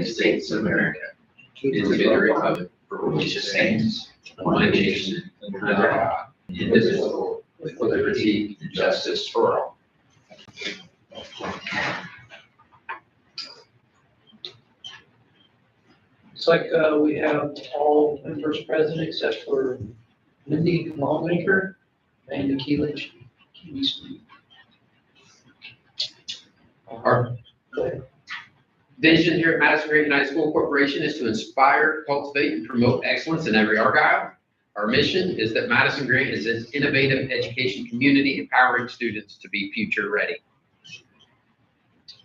States of America, and to the republic for which it stands, one nation, under God, indivisible, with liberty and justice for all. Looks like we have all members present except for Mindy Longmaker and Nikki Lynch. Our vision here at Madison-Grant United School Corporation is to inspire, cultivate, and promote excellence in every Argyle. Our mission is that Madison-Grant is an innovative education community empowering students to be future ready.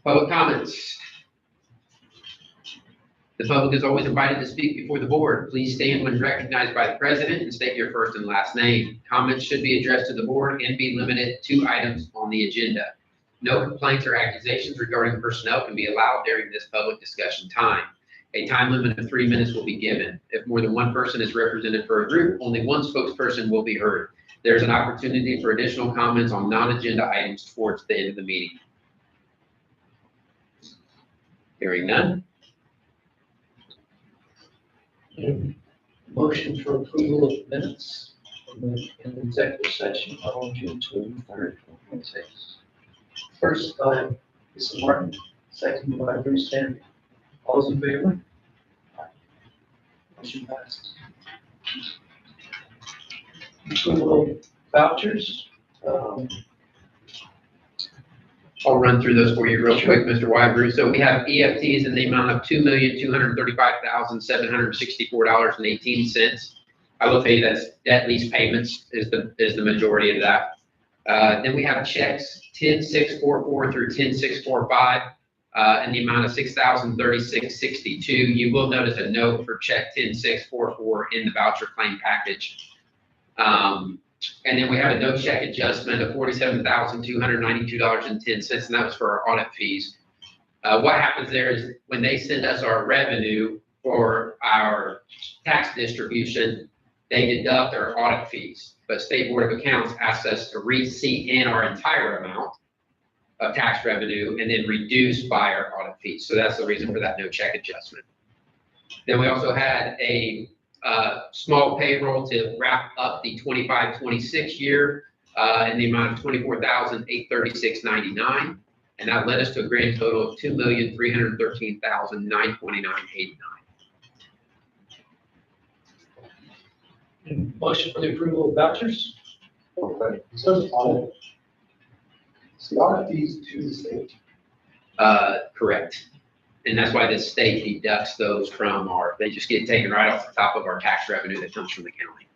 Public comments. The public is always invited to speak before the board. Please stand when recognized by the president and state your first and last name. Comments should be addressed to the board and be limited to items on the agenda. No complaints or accusations regarding personnel can be allowed during this public discussion time. A time limit of 3 minutes will be given. If more than one person is represented for a group, only one spokesperson will be heard. There's an opportunity for additional comments on non-agenda items towards the end of the meeting. Hearing none. Motion for approval of minutes in the executive session on June 23rd, 2026. First by Mr. Martin, second by Bruce Stanley. All those in favor? Motion passes. Approval of vouchers. I'll run through those for you real quick, Mr. Wybrew. So we have EFTs in the amount of $2,235,764.18. I will tell you that's debt lease payments is the majority of that. Then we have checks 10,644 through 10,645 in the amount of $6,036.62. You will notice a note for check 10,644 in the voucher claim package. And then we have a no check adjustment of $47,292.10, and that was for our audit fees. What happens there is when they send us our revenue for our tax distribution, they deduct our audit fees. But State Board of Accounts asks us to receipt in our entire amount of tax revenue and then reduce by our audit fees. So that's the reason for that no check adjustment. Then we also had a small payroll to wrap up the 25-26 year in the amount of $24,836.99, and that led us to a grand total of $2,313,929.89. Motion for the approval of vouchers. Okay. So the audit fees to the state. Correct. And that's why the state deducts those from they just get taken right off the top of our tax revenue that comes from the county.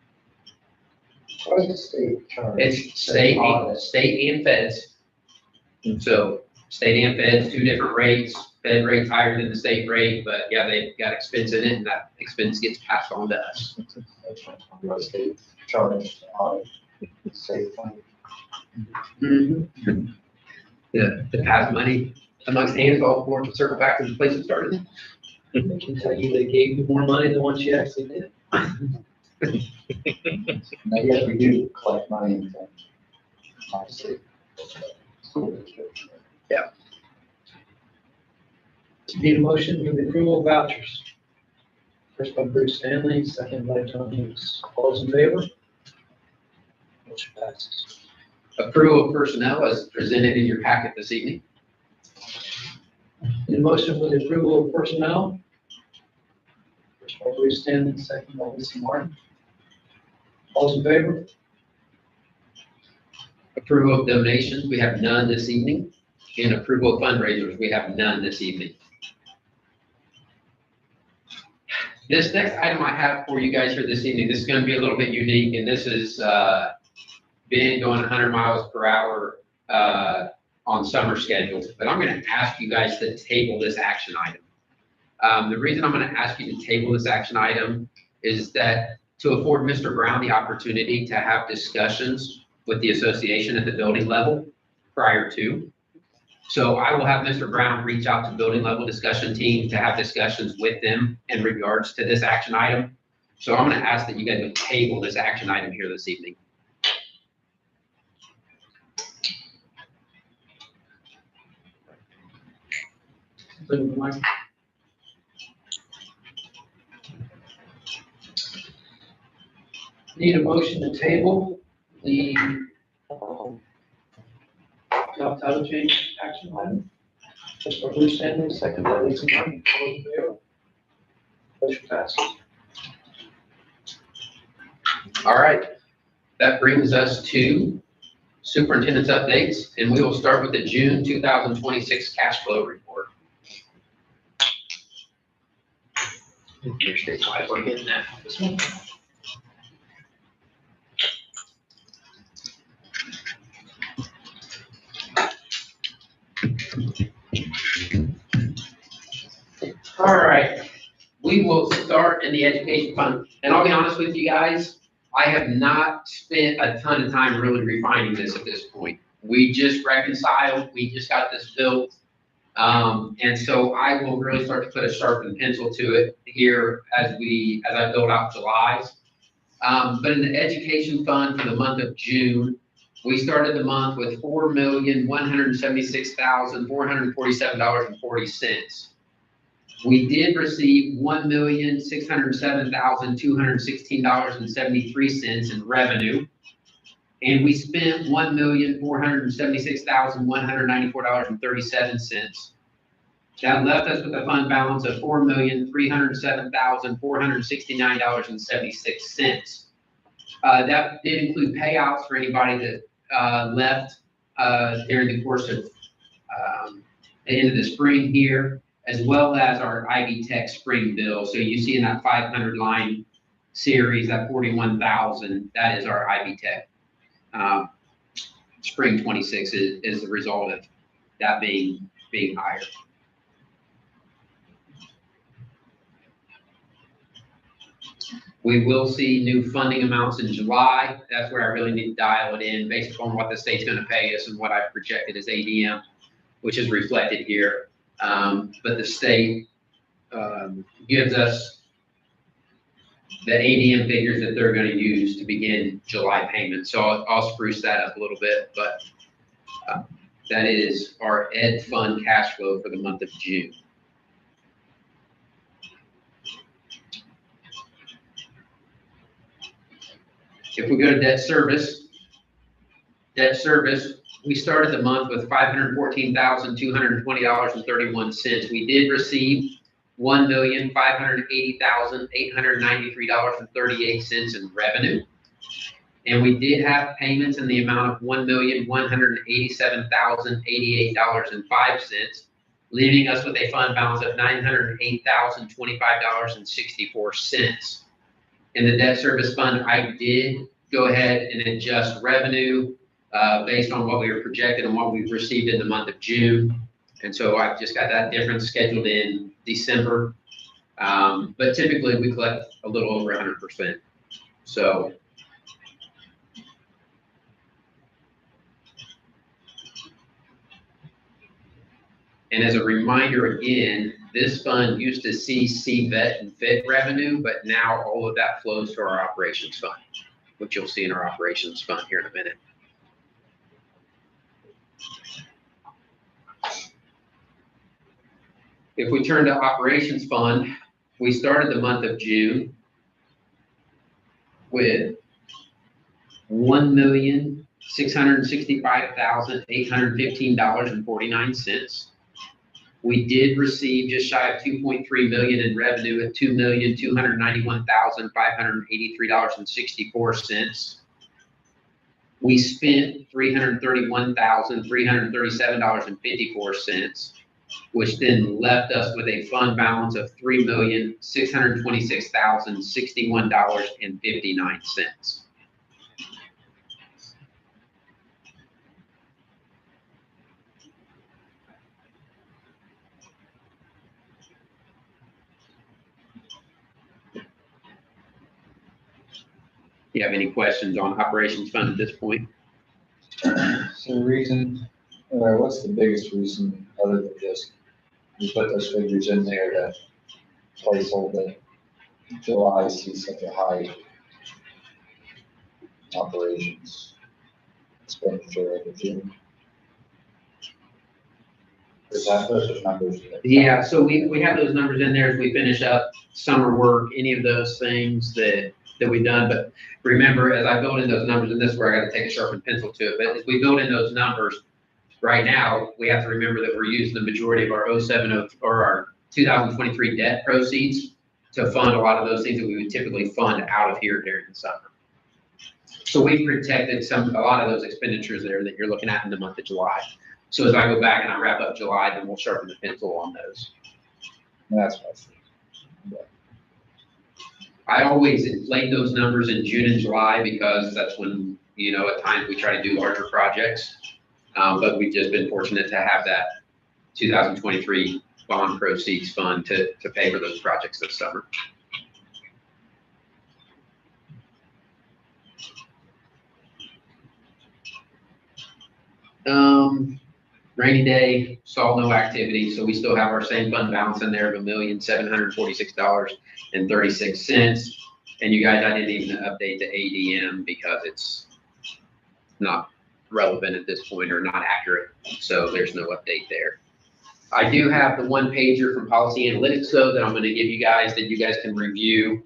What is the state charge? It's state and feds. So state and feds, two different rates. Fed rate's higher than the state rate, but yeah, they've got expense in it, and that expense gets passed on to us. The state charge on the state fund. Mm-hmm. To pass money amongst hands all for to circle back to the place it started. I can tell you they gave you more money than what you actually did. Now, yes, we do collect money from the state school district. Yeah. Need a motion for the approval of vouchers. First by Bruce Stanley, second by John Hughes. All those in favor? Motion passes. Approval of personnel as presented in your packet this evening. Need a motion for the approval of personnel. First by Bruce Stanley, second by Mr. Martin. All those in favor? Approval of donations, we have none this evening. And approval of fundraisers, we have none this evening. This next item I have for you guys here this evening, this is going to be a little bit unique, and this is being going 100 miles per hour on summer schedules. But I'm going to ask you guys to table this action item. The reason I'm going to ask you to table this action item is that to afford Mr. Brown the opportunity to have discussions with the association at the building level prior to. So I will have Mr. Brown reach out to building level discussion teams to have discussions with them in regards to this action item. So I'm going to ask that you guys would table this action item here this evening. Need a motion to table the job title change action item. Just for Bruce Stanley, second by Lisa Martin. All in favor? Motion passes. All right, that brings us to superintendent's updates, and we will start with the June 2026 cash flow report. Here's why we're getting that. This one. All right, we will start in the education fund, and I'll be honest with you guys, I have not spent a ton of time really refining this at this point. We just reconciled, we just got this built, and so I will really start to put a sharpened pencil to it here as I build out July's. But in the education fund for the month of June, we started the month with $4,176,447.40. We did receive $1,607,216.73 in revenue, and we spent $1,476,194.37. That left us with a fund balance of $4,307,469.76. That did include payouts for anybody that left during the course of the end of the spring here, as well as our Ivy Tech spring bill. So you see in that 500 line series, that 41,000, that is our Ivy Tech. Spring 26 is the result of that being higher. We will see new funding amounts in July. That's where I really need to dial it in based upon what the state's going to pay us and what I've projected as ADM, which is reflected here. But the state gives us the ADM figures that they're going to use to begin July payments. So I'll spruce that up a little bit, but that is our ed fund cash flow for the month of June. If we go to debt service, we started the month with $514,220.31. We did receive $1,580,893.38 in revenue. And we did have payments in the amount of $1,187,088.05, leaving us with a fund balance of $908,025.64. In the debt service fund, I did go ahead and adjust revenue based on what we were projected and what we've received in the month of June. And so I've just got that difference scheduled in December. But typically we collect a little over 100%. So and as a reminder again, this fund used to see CVET and FIT revenue, but now all of that flows to our operations fund, which you'll see in our operations fund here in a minute. If we turn to operations fund, we started the month of June with $1,665,815.49. We did receive just shy of $2.3 million in revenue at $2,291,583.64. We spent $331,337.54, which then left us with a fund balance of $3,626,061.59. Do you have any questions on operations fund at this point? So what's the biggest reason other than just you put those figures in there to placehold that July sees such a high operations expenditure over June? Is that those numbers? Yeah, so we have those numbers in there as we finish up summer work, any of those things that that we've done, but remember, as I build in those numbers, and this is where I gotta take a sharpened pencil to it, but as we build in those numbers, right now, we have to remember that we're using the majority of our or our 2023 debt proceeds to fund a lot of those things that we would typically fund out of here during the summer. So we've protected a lot of those expenditures there that you're looking at in the month of July. So as I go back and I wrap up July, then we'll sharpen the pencil on those. That's what I think. I always inflate those numbers in June and July because that's when, at times we try to do larger projects. But we've just been fortunate to have that 2023 bond proceeds fund to pay for those projects this summer. Rainy day, saw no activity, so we still have our same fund balance in there of $1,746.36. And you guys, I didn't even update the ADM because it's not relevant at this point or not accurate, so there's no update there. I do have the one pager from Policy Analytics though that I'm going to give you guys that you guys can review.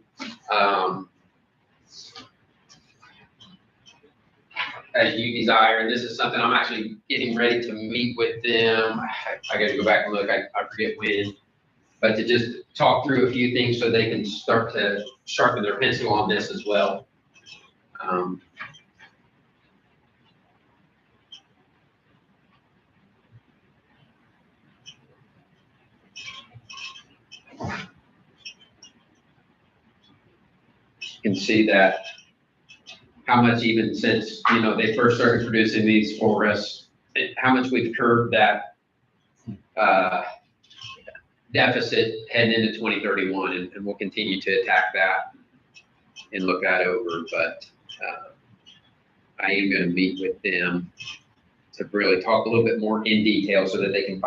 As you desire, and this is something I'm actually getting ready to meet with them. I got to go back and look, I forget when, but to just talk through a few things so they can start to sharpen their pencil on this as well. You can see that how much even since, they first started producing these for us, how much we've curbed that deficit heading into 2031, and we'll continue to attack that and look that over. But I am going to meet with them to really talk a little bit more in detail so that they can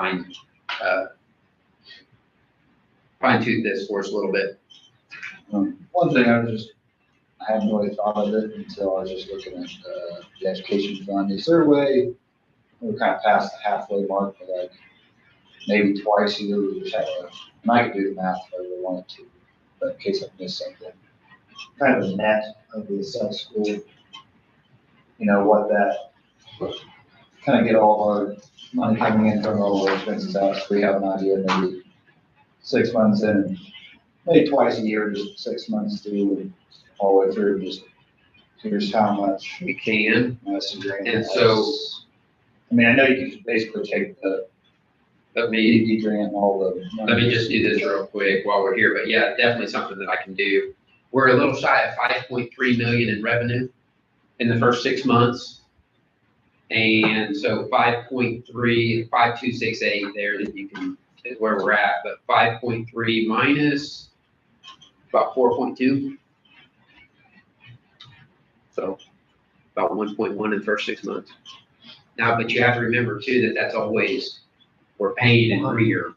fine-tune this for us a little bit. One thing I hadn't really thought of it until I was just looking at the education fund. Is there a way, we're kind of past the halfway mark, but like maybe twice a year we just have and I could do the math if I really wanted to, but in case I missed something. Kind of a net of the sub-school, what that, kind of get all our money coming in from all our expenses out, so we have an idea maybe 6 months in, maybe twice a year, just 6 months through, and all the way through, just here's how much We can. Madison-Grant And has. so, I mean, I know you can basically take the let me ED grant and all the. Let me just do this real quick while we're here, but yeah, definitely something that I can do. We're a little shy of 5.3 million in revenue in the first 6 months. And so 5.3, 5268 there that you can, is where we're at, but 5.3 minus about 4.2. So about 1.1 in the first 6 months. Now, but you have to remember too, that that's always, we're paying in arrear.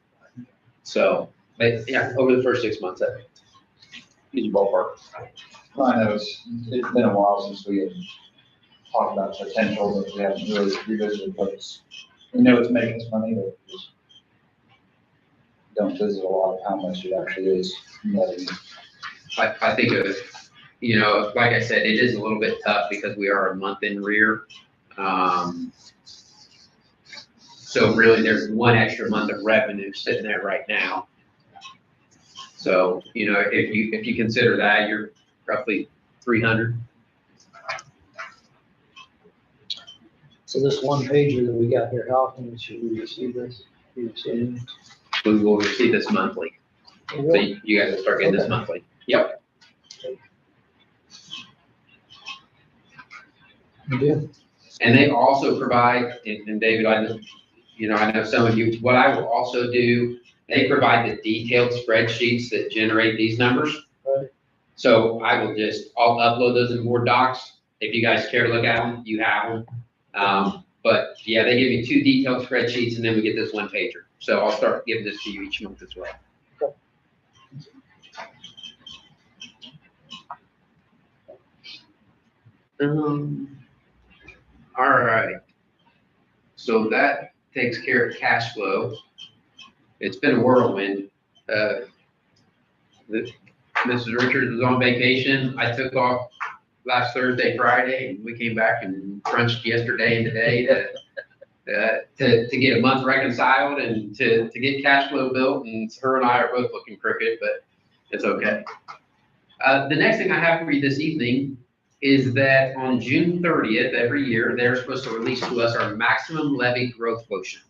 So, but yeah, over the first 6 months, that is your ballpark. I know it's been a while since we had talked about potential, but we haven't really revisited what's, we know it's making us money, but we just don't visit a lot of how much it actually is netting. I think of, like I said, it is a little bit tough because we are a month in arrear. So really there's one extra month of revenue sitting there right now. So, if you consider that, you're roughly 300. So this one pager that we got here, how often should we receive this? We will receive this monthly. So you guys will start getting this monthly. Yep. do. And they also provide, and David, I know some of you, what I will also do, they provide the detailed spreadsheets that generate these numbers. Right. So I'll upload those in Word docs. If you guys care to look at them, you have them. But yeah, they give me 2 detailed spreadsheets and then we get this one pager. So I'll start giving this to you each month as well. All right. So that takes care of cash flow. It's been a whirlwind. Mrs. Richards was on vacation. I took off last Thursday, Friday, and we came back and crunched yesterday and today to get a month reconciled and to get cash flow built. And her and I are both looking crooked, but it's okay. The next thing I have for you this evening is that on June 30th, every year, they're supposed to release to us our maximum levy growth quotient.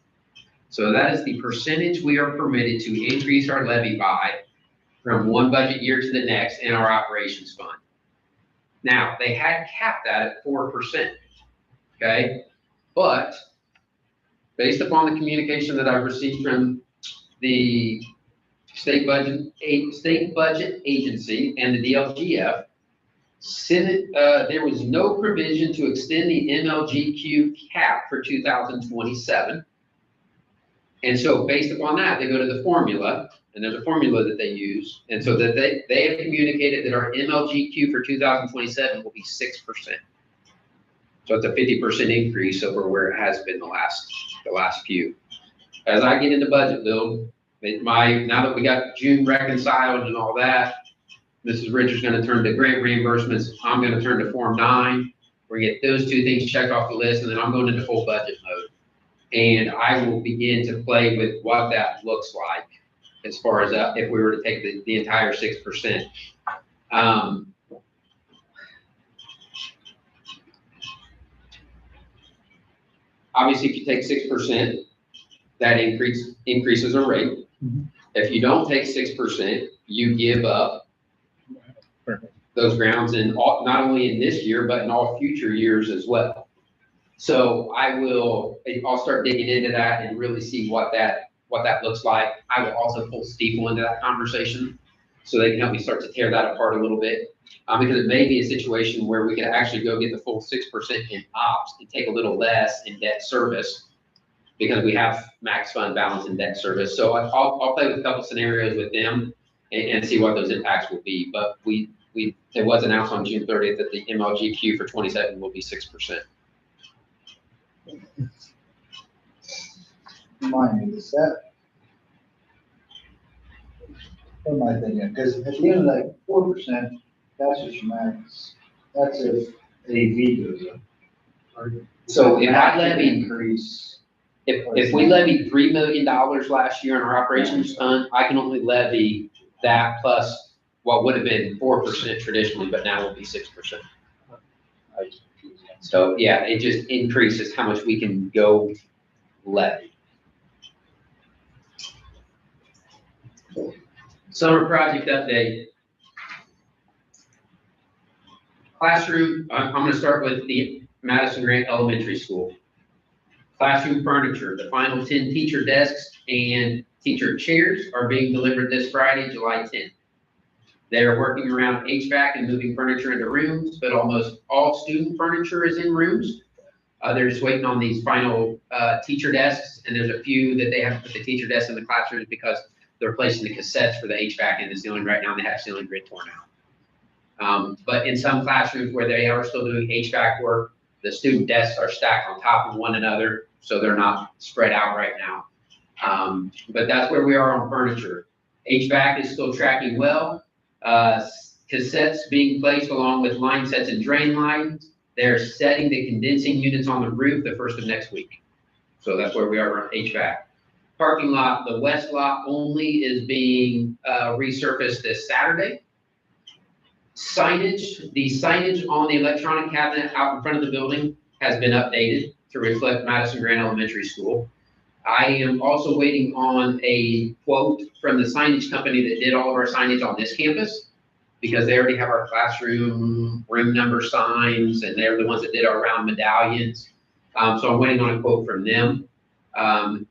So that is the percentage we are permitted to increase our levy by from one budget year to the next in our operations fund. Now, they had capped that at 4%, okay? But based upon the communication that I've received from the state budget agency and the DLGF, there was no provision to extend the MLGQ cap for 2027. And so based upon that, they go to the formula, and there's a formula that they use. And so that they have communicated that our MLGQ for 2027 will be 6%. So it's a 50% increase over where it has been the last few. As I get into budget build, now that we got June reconciled and all that, Mrs. Richards is going to turn to grant reimbursements. I'm going to turn to Form 9. We're going to get those two things checked off the list, and then I'm going into full budget mode. And I will begin to play with what that looks like as far as if we were to take the entire 6%. Obviously, if you take 6%, that increases a rate. Mm-hmm. If you don't take 6%, you give up those grounds not only in this year, but in all future years as well. So I'll start digging into that and really see what that looks like. I will also pull Stiefel into that conversation so they can help me start to tear that apart a little bit. Because it may be a situation where we can actually go get the full 6% in ops and take a little less in debt service because we have max fund balance in debt service. So I'll play with a couple scenarios with them and see what those impacts will be. But it was announced on June 30th that the MLGQ for 27 will be 6%. Remind me, is that? What am I thinking? Because at the end of that 4%, that's just your max. That's if AV goes up. So if I levy increase, if we levied $3 million last year in our operations fund, I can only levy that plus what would have been 4% traditionally, but now will be 6%. So yeah, it just increases how much we can go levy. Summer project update. Classroom, I'm going to start with the Madison-Grant Elementary School. Classroom furniture, the final 10 teacher desks and teacher chairs are being delivered this Friday, July 10th. They are working around HVAC and moving furniture into rooms, but almost all student furniture is in rooms. They're just waiting on these final teacher desks, and there's a few that they have to put the teacher desks in the classrooms because they're placing the cassettes for the HVAC in the ceiling right now, and they have ceiling grid torn out. But in some classrooms where they are still doing HVAC work, the student desks are stacked on top of one another, so they're not spread out right now. But that's where we are on furniture. HVAC is still tracking well. Cassettes being placed along with line sets and drain lines. They're setting the condensing units on the roof the first of next week. So that's where we are on HVAC. Parking lot, the west lot only is being resurfaced this Saturday. Signage, the signage on the electronic cabinet out in front of the building has been updated to reflect Madison-Grant Elementary School. I am also waiting on a quote from the signage company that did all of our signage on this campus because they already have our classroom room number signs and they're the ones that did our round medallions. So I'm waiting on a quote from them.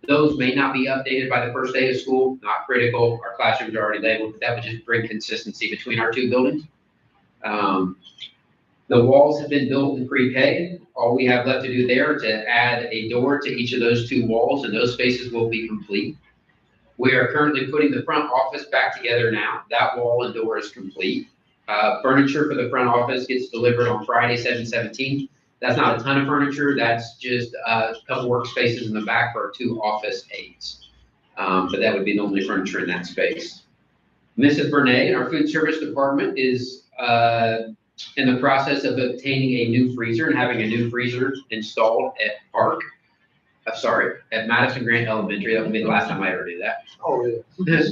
Those may not be updated by the first day of school, not critical. Our classrooms are already labeled, but that would just bring consistency between our two buildings. The walls have been built in pre-K. All we have left to do there is to add a door to each of those two walls, and those spaces will be complete. We are currently putting the front office back together now. That wall and door is complete. Furniture for the front office gets delivered on Friday, 7/17. That's not a ton of furniture. That's just a couple workspaces in the back for our two office aides. But that would be the only furniture in that space. Mrs. Burnett, our food service department, is in the process of obtaining a new freezer and having a new freezer installed at at Madison-Grant Elementary. That would be the last time I ever do that. Oh, yeah.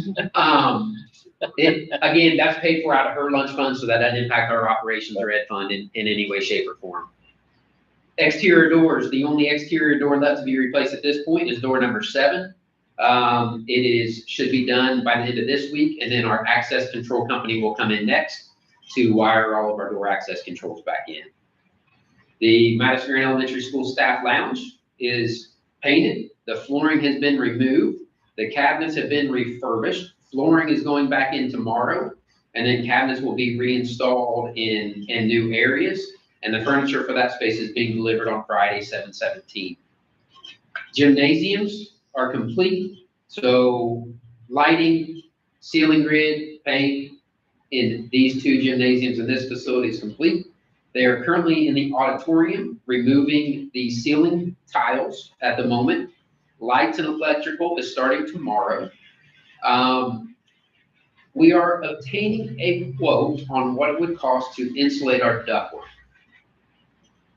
Again, that's paid for out of her lunch fund, so that doesn't impact our operations or ed fund in any way, shape, or form. Exterior doors, the only exterior door left to be replaced at this point is door number 7. Should be done by the end of this week, and then our access control company will come in next to wire all of our door access controls back in. The Madison-Grant Elementary School staff lounge is painted. The flooring has been removed. The cabinets have been refurbished. Flooring is going back in tomorrow, and then cabinets will be reinstalled in new areas. And the furniture for that space is being delivered on Friday, 7/17. Gymnasiums are complete. So lighting, ceiling grid, paint in these 2 gymnasiums in this facility is complete. They are currently in the auditorium, removing the ceiling tiles at the moment. Lights and electrical is starting tomorrow. We are obtaining a quote on what it would cost to insulate our ductwork.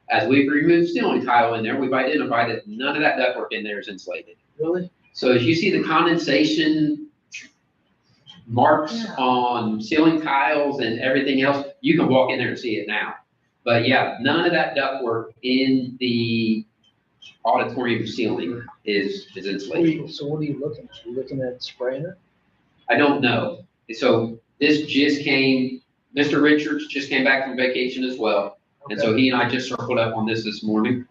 As we've removed ceiling tile in there, we've identified that none of that ductwork in there is insulated. Really? So as you see the condensation marks on ceiling tiles and everything else, you can walk in there and see it now. But yeah, none of that ductwork in the auditorium ceiling is insulated. So what are you looking at? Are you looking at spraying it? I don't know. So this just came, Mr. Richards just came back from vacation as well. Okay. And so he and I just circled up on this morning.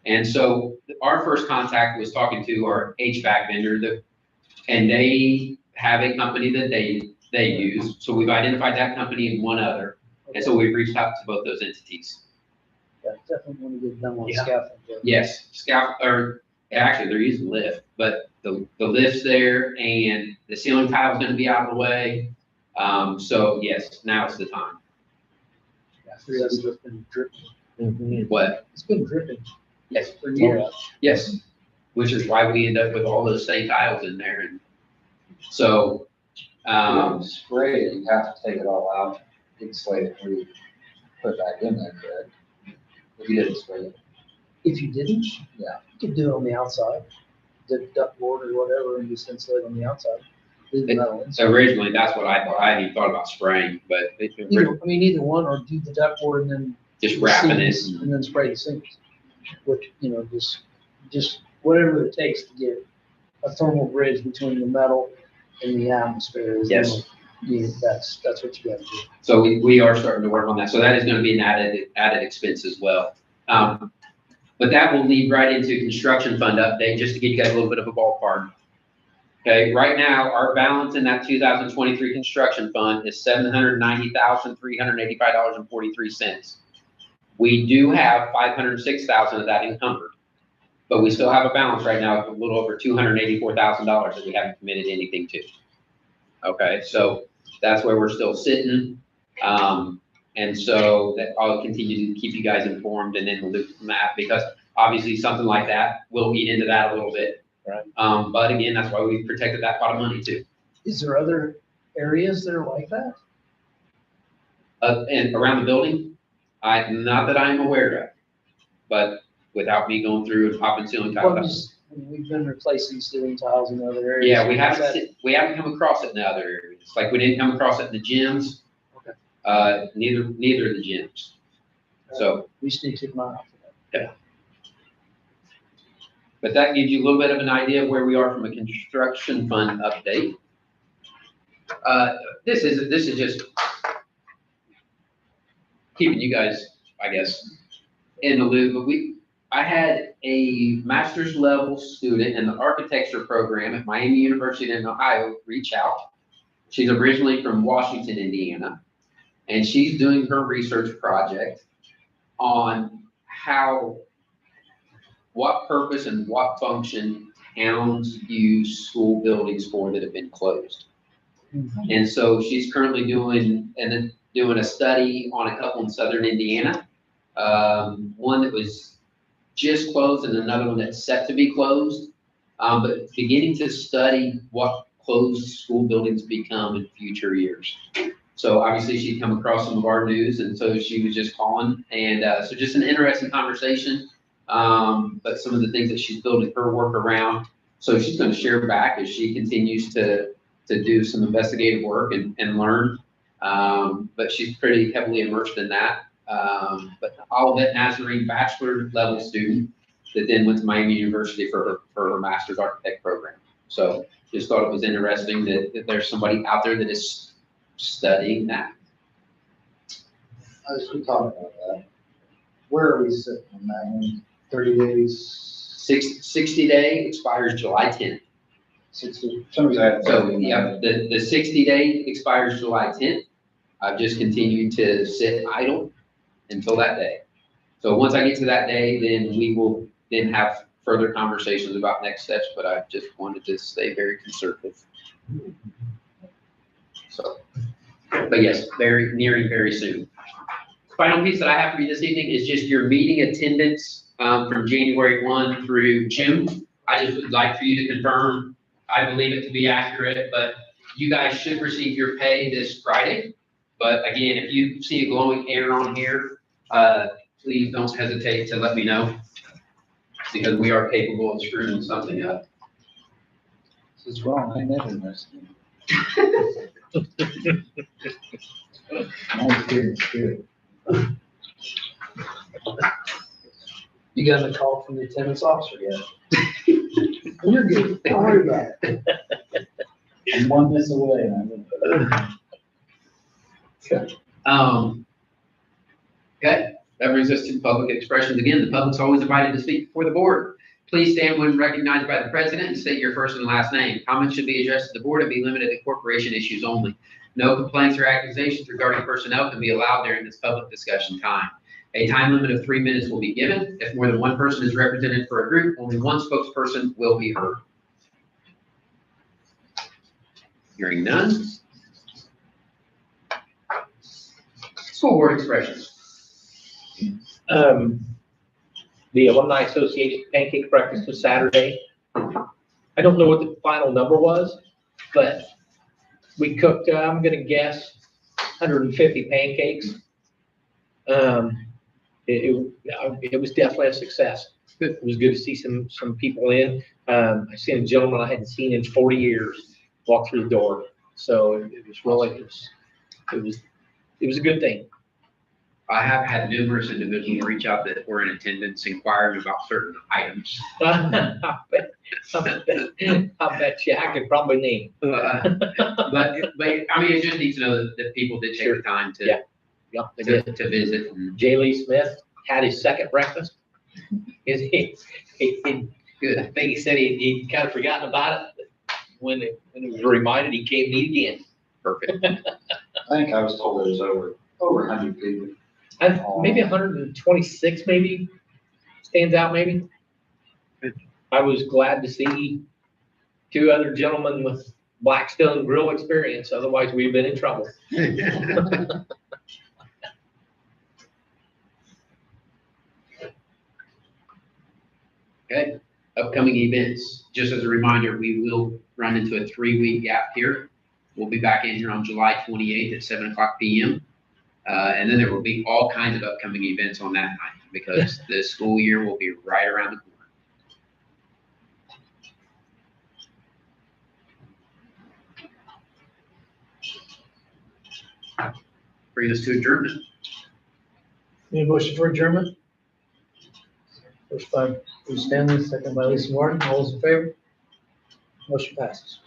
And so our first contact was talking to our HVAC vendor, and they have a company that they use. So we've identified that company and one other. Okay. And so we've reached out to both those entities. Yeah, definitely want to get done on Yeah. scaffolding. Yes, actually they're using lift, but the lift's there and the ceiling tile is going to be out of the way. So yes, now it's the time. Yeah, it's been dripping. What? It's been dripping. Yes. For years. Yes, which is why we end up with all those same tiles in there. And so, Spray it, you have to take it all out, insulate it, and put it back in there, correct? If you didn't spray it. If you didn't, Yeah. you could do it on the outside, the ductboard or whatever, and just insulate on the outside. Leave the metal inside. so originally that's what I thought. I hadn't even thought about spraying, but Either one, or do the ductboard and then. just wrapping it. And then spray the sinks. Which, just whatever it takes to get a thermal bridge between the metal and the atmosphere. Yes. That's what you gotta do. So we are starting to work on that. So that is going to be an added expense as well. But that will lead right into construction fund update, just to give you guys a little bit of a ballpark. Okay, right now, our balance in that 2023 construction fund is $790,385.43. We do have $506,000 of that encumbered, but we still have a balance right now of a little over $284,000 that we haven't committed anything to. Okay, so that's where we're still sitting. And so that I'll continue to keep you guys informed and in the loop from that, because obviously something like that will eat into that a little bit. Right. But again, that's why we protected that pot of money too. Is there other areas that are like that? And around the building, not that I'm aware of, but without me going through and popping ceiling tiles. We've been replacing ceiling tiles in other areas. Yeah, we haven't come across it in other areas. Like we didn't come across it in the gyms. Okay. Neither of the gyms. So. We just need to keep an eye out for that. Yeah. But that gives you a little bit of an idea of where we are from a construction fund update. This is just keeping you guys, I guess, in the loop. But I had a master's level student in the architecture program at Miami University in Ohio reach out. She's originally from Washington, Indiana, and she's doing her research project on what purpose and what function towns use school buildings for that have been closed. Mm-hmm. And so she's currently doing a study on a couple in southern Indiana, one that was just closed and another one that's set to be closed, but beginning to study what closed school buildings become in future years. So obviously she'd come across some of our news, and so she was just calling, and so just an interesting conversation. But some of the things that she's building her work around. So she's going to share back as she continues to do some investigative work and learn. But she's pretty heavily immersed in that. But Olivet Nazarene bachelor level student that then went to Miami University for her master's architect program. So just thought it was interesting that there's somebody out there that is studying that. As we talk about that, where are we sitting on that one? 30 days? 60 day expires July 10th. 60, somebody's had. So, yeah, the 60 day expires July 10th. I've just continued to sit idle until that day. So once I get to that day, then we will then have further conversations about next steps, but I just wanted to stay very conservative. So, but yes, nearing very soon. Final piece that I have for you this evening is just your meeting attendance from January 1 through June. I just would like for you to confirm, I believe it to be accurate, but you guys should receive your pay this Friday. But again, if you see a glowing error on here, please don't hesitate to let me know, because we are capable of screwing something up. This is wrong, I never messed up. Nice, good. You got a call from the attendance officer yet? You're good, don't worry about it. I'm one miss away. Okay, that brings us to public expressions. Again, the public's always invited to speak before the board. Please stand when recognized by the president and state your first and last name. Comments should be addressed to the board and be limited to corporation issues only. No complaints or accusations regarding personnel can be allowed during this public discussion time. A time limit of 3 minutes will be given. If more than one person is represented for a group, only one spokesperson will be heard. Hearing none. School board expressions. The Alumni Association pancake breakfast was Saturday. I don't know what the final number was, but we cooked, I'm gonna guess, 150 pancakes. It was definitely a success. It was good to see some people in. I seen a gentleman I hadn't seen in 40 years walk through the door. So it was really, it was a good thing. I have had numerous individuals reach out that were in attendance inquiring about certain items. I bet you I could probably name. But I mean, it just needs to know that people did take the time to, they did. to visit. J. Lee Smith had his second breakfast. He I think he said he kind of forgotten about it. When it was reminded, he came to eat again. Perfect. I think I was told there was over 100 people. Maybe 126, maybe stands out. Maybe. I was glad to see two other gentlemen with Blackstone grill experience. Otherwise, we'd been in trouble. Okay, upcoming events. Just as a reminder, we will run into a 3-week gap here. We'll be back in here on July 28th at 7 o'clock p.m. And then there will be all kinds of upcoming events on that night because the school year will be right around the corner. Bring us to adjournment. Any motion for adjournment? First by Bruce Stanley, second by Lisa Martin. All those in favor? Motion passes.